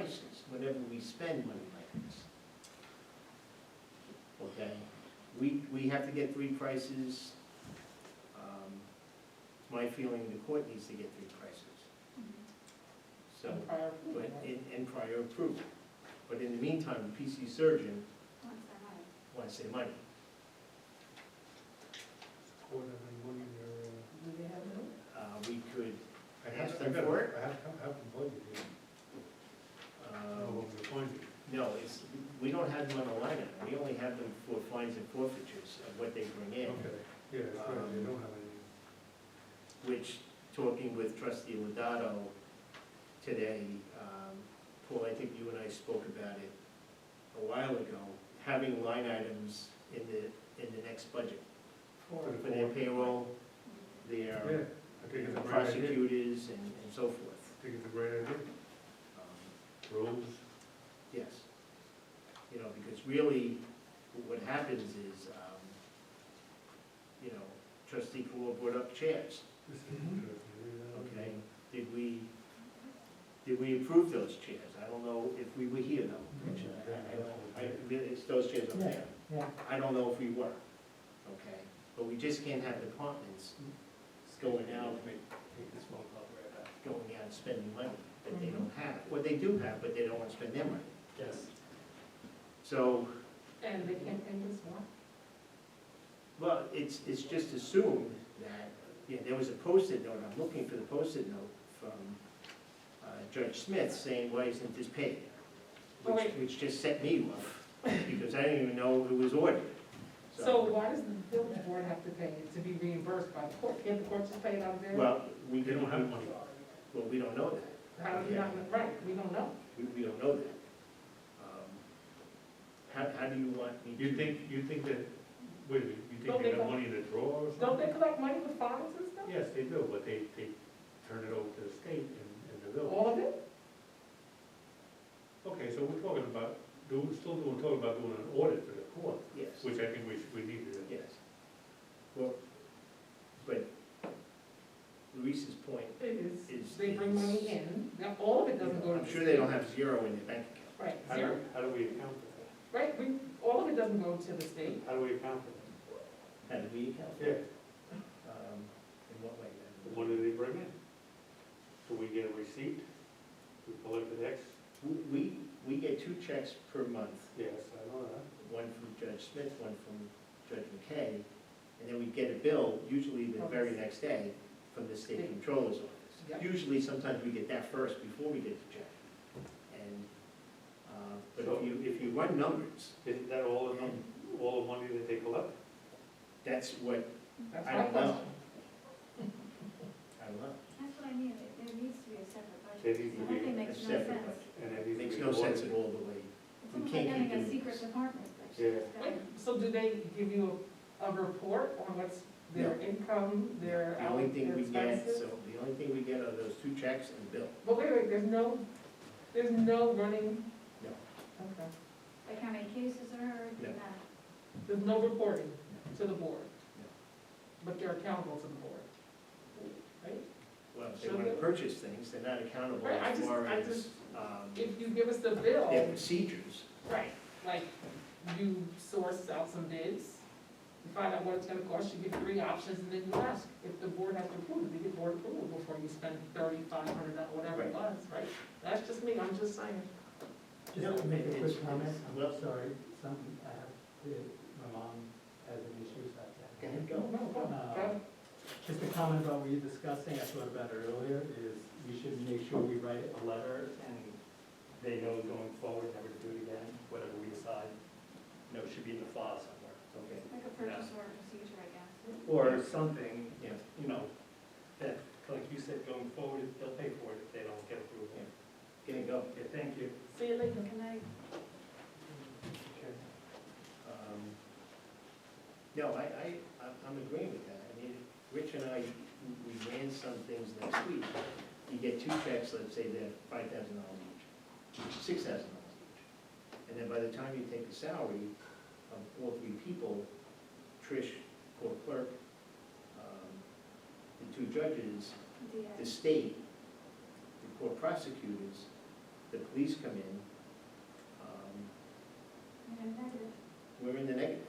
prices whenever we spend money like this. Okay, we have to get three prices. My feeling, the court needs to get three prices. So, And prior approval, but right? in prior approval. But in the meantime, the PC surgeon What's that like? wants their money. Court have any money there? Do they have no? We could I ask have them for it. I have them budgeted here. I don't know what we're finding. No, we don't have them on a line item. We only have them for fines and forfeitures of what they bring in. Okay, yeah, that's right, they don't have any. Which, talking with trustee Lodato today, Paul, I think you and I spoke about it a while ago, having line items in the next budget for their payroll, Yeah, their I think it's a great idea. prosecutors and so forth. I think it's a great idea. Roads, Yes. You know, because really, what happens is, trustee Paul brought up chairs. this is interesting. Okay, did we approve those chairs? I don't know if we were here though. It's those chairs up there. Yeah. I don't know if we were, okay? But we just can't have departments going out, going out and spending money that they don't have. Well, they do have, but they don't want to spend their money. Yes. So, And they can't pay this one? well, it's just assumed that, there was a Post-it note, I'm looking for the Post-it note from Judge Smith saying, why isn't this paid? Oh, wait. Which just set me off, because I didn't even know it was ordered. So why does the village board have to pay it to be reimbursed by the court? Can't the court just pay it out of their? Well, They don't have money. Well, we don't know that. How do you not, right, we don't know. We don't know that. How do you want me to? You think that, wait a minute, you Don't think they they got go- money in the drawer or something? Don't they collect money with fines and stuff? Yes, they do, but they turn it over to the state and the village. All of it? Okay, so we're talking about, talking about doing an audit for the court, Yes, which I think we need to do. yes. Well, but Luis's point It is, is. they bring money in, now all of it doesn't go to the I'm state. sure they don't have zero in their bank account. Right, How zero, do we account for right, all of it doesn't go to the state. that? How do we account for that? How do we account for Yeah, it? In what way then? what do they bring in? Do we get a receipt? We collected X? We get 2 checks per month, Yes, I know that. one from Judge Smith, one from Judge McKay, and then we get a bill, usually the very next day, from the state controller's office. Yep. Usually, sometimes we get that first before we get the check. And, but if you run numbers, Isn't that all the money that they collect? that's what, That's I my don't know. question. I don't know. That's what I mean, there needs to be a separate There budget. needs to The be whole thing A makes no separate sense. budget. And it It needs to makes be no sense audited. at all the way. It's We almost can't like having keep a doing secret this. department that's Yeah. just Wait, going. so do they give you a report on what's their income, their The only thing we get, expenses? so the only thing we get are those 2 checks and the bill. But wait, there's no running? No. Okay, Like how many cases are heard, No. none. there's no reporting to the board? No. But they're accountable to the board, right? Well, if they Should want to they? purchase things, they're not accountable Right, as far I as just, if you give us the their bill, procedures. right, like you source out some bids, you find out what it's gonna cost, you give 3 options, and then you ask if the board has to approve it, you get board approval before you spend $3,500, whatever it was, right? That's just me, I'm just saying. Just to make a It's- quick comment, well- I'm sorry, something I have to, my mom has an issue, so I have to. Go ahead, No, go. no, go. Just a comment about what you're discussing, I thought about it earlier, is we should make sure we write a letter and they know going forward, never to do it again, whatever we decide. You know, it should be in the file somewhere. Okay. Like a purchase order procedure, I guess. Or something, Yeah. you know, that, like you said, going forward, they'll pay for it if they don't get approval. Okay, go. Okay, thank you. See you later. Can I, No, I'm agreeing with that. I mean, Rich and I, we ran some things next week. You get 2 checks, let's say they're $5,000 each, $6,000 each. And then by the time you take the salary of all 3 people, Trish, court clerk, the 2 judges, the DA? state, the court prosecutors, the police come in, And a negative. we're in the negative.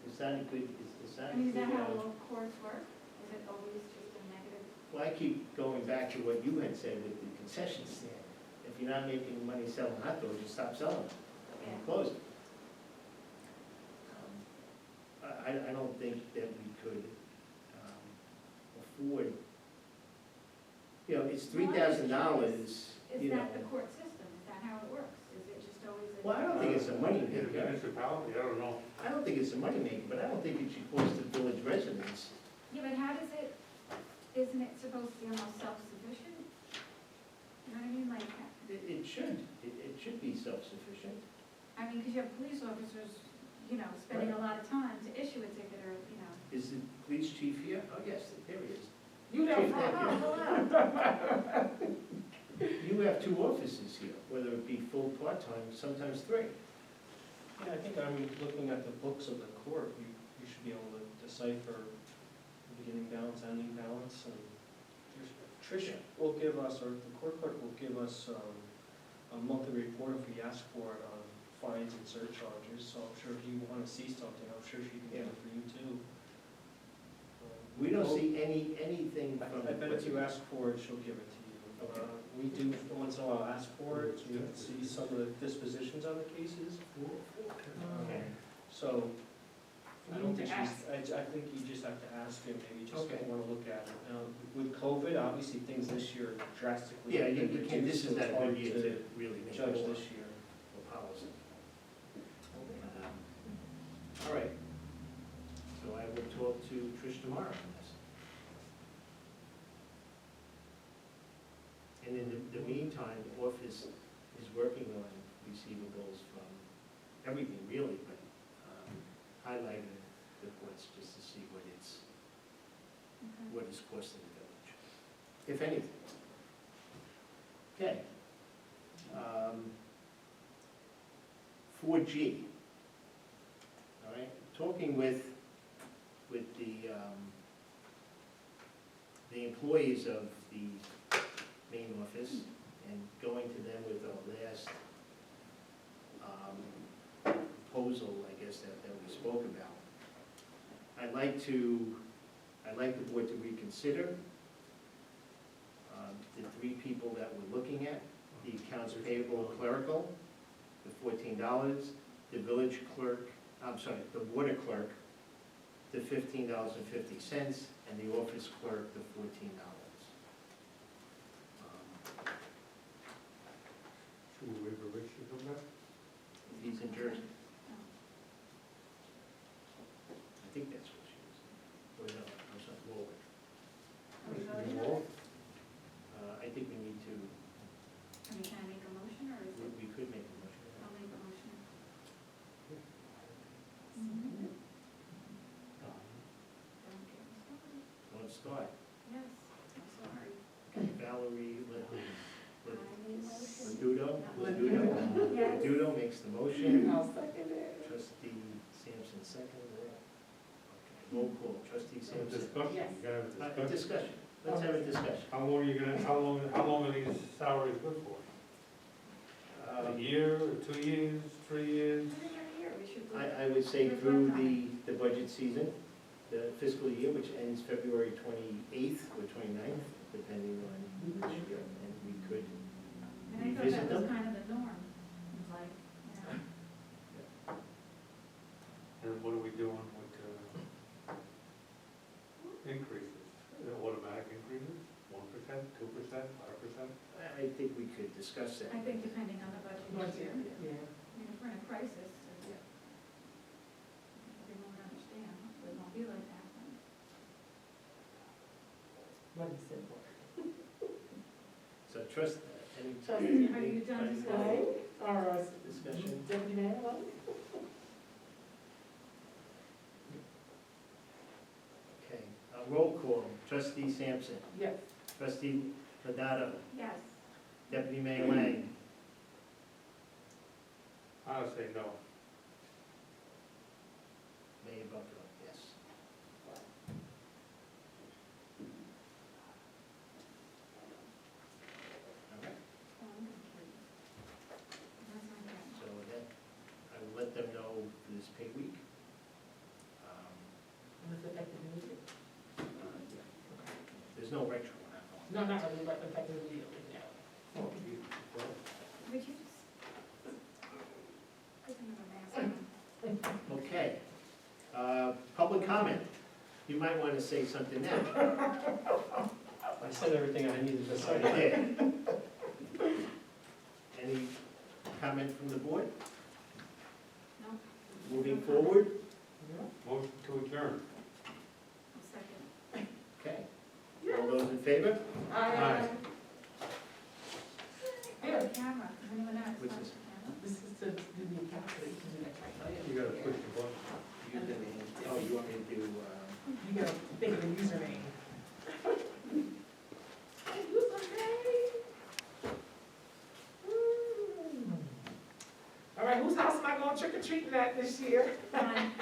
It's not a good, it's not I a mean, is good, that how all courts work? Is it always just a negative? well, I keep going back to what you had said with the concession stand. If you're not making money selling hot dogs, you stop selling them Yeah. and close it. I don't think that we could afford, you know, it's $3,000, Is you know. that the court system? Is that how it works? Is it just always a? Well, I don't think it's a money In a maker. municipality, I don't know. I don't think it's a money maker, but I don't think it should cost the village residents. Yeah, but how does it, isn't it supposed to be almost self-sufficient? You know what I mean, like, It should be self-sufficient. I mean, because you have police officers, you know, spending a lot of time to issue a ticket or, you know. Is the police chief here? Oh, yes, there he is. You know, Chief, thank you. Hello. You have two offices here, whether it be full, part-time, sometimes three. Yeah, I think I'm looking at the books of the court, you should be able to decipher the beginning balance, ending balance, and Trish will give us, or the court clerk will give us a monthly report if we ask for it on fines and surcharges, so I'm sure if you want to see something, I'm sure she can do it for you too. We don't see anything from. I bet if you ask for it, she'll give it to you. Okay. We do once in a while ask for it, so you can see some of the dispositions on the cases. Okay. So, I You don't need think to she's, I think you just have to ask and maybe just Okay. wanna look at it. With COVID, obviously, things this year drastically. Yeah, you reduced, can't, this so is not it's a hard good year to really make judge law this year. or policy. All right. So I will talk to Trish tomorrow on this. And in the meantime, the office is working on receivables from everything really, but highlighted the reports just to see what it's costing the village, if anything. Okay. 4G. All right, talking with the employees of the main office and going to them with our last proposal, I guess, that we spoke about. I'd like the board to reconsider the three people that we're looking at, the accounts payable clerical, the $14, the village clerk, the water clerk, the $15.50, and the office clerk, the $14. Should we wait for Rich to come back? He's in Jersey. I think that's what she is. Or no, I'm sorry, Warwick. Are we voting on it? I think we need to, I mean, can I make a motion or is it? we could make a motion. I'll make a motion. Don't start. Yes, I'm sorry. Valerie I made a motion. Ledudo Yes. Ledudo makes the motion. I'll second it. Trustee Sampson seconded it. Okay, roll call. Trustee Sampson. Discussion, Yes. you gotta have a A discussion. discussion. Let's have a discussion. How long are you gonna, how long are these salaries good for? A year, 2 years, 3 years? Put it in here, we should. I would say through the budget season, the fiscal year, which ends February 28th or 29th, depending on which year, and we could And I thought revisit that was them. kind of the norm, it was like, you know. And what are we doing with increases? Automatic increases? 1%, 2%, 5%? I think we could discuss that. I think depending on the budget this year, I Yeah. mean, if we're in a crisis, everyone would understand, it won't be like that. What he said. So trust, any Trustee, Are you done discussing? Or discussion? Deputy Mayor, what? Okay, roll call. Trustee Sampson, Yes. trustee Legato, Yes, deputy mayor Lang, I would say no. Mayor Buckler, yes. there's no retro on that one. No, not really, but effective immediately, yeah. Oh, geez, well, Would you just? Put them in a basket. Okay. Public comment. You might want to say something now. I said everything I needed to So you say. did. Any comment from the board? No? Moving forward? motion to adjourn. I'll second. Okay. All those in favor? Aye. Yeah. Camera, does anyone know? how to What's start this? the camera? This is to do the account, so you can do that calculation. You gotta push the button. You did it. Oh, you want me to do, You gotta think of the username. All right, whose house am I going trick or treating at this year? Fine.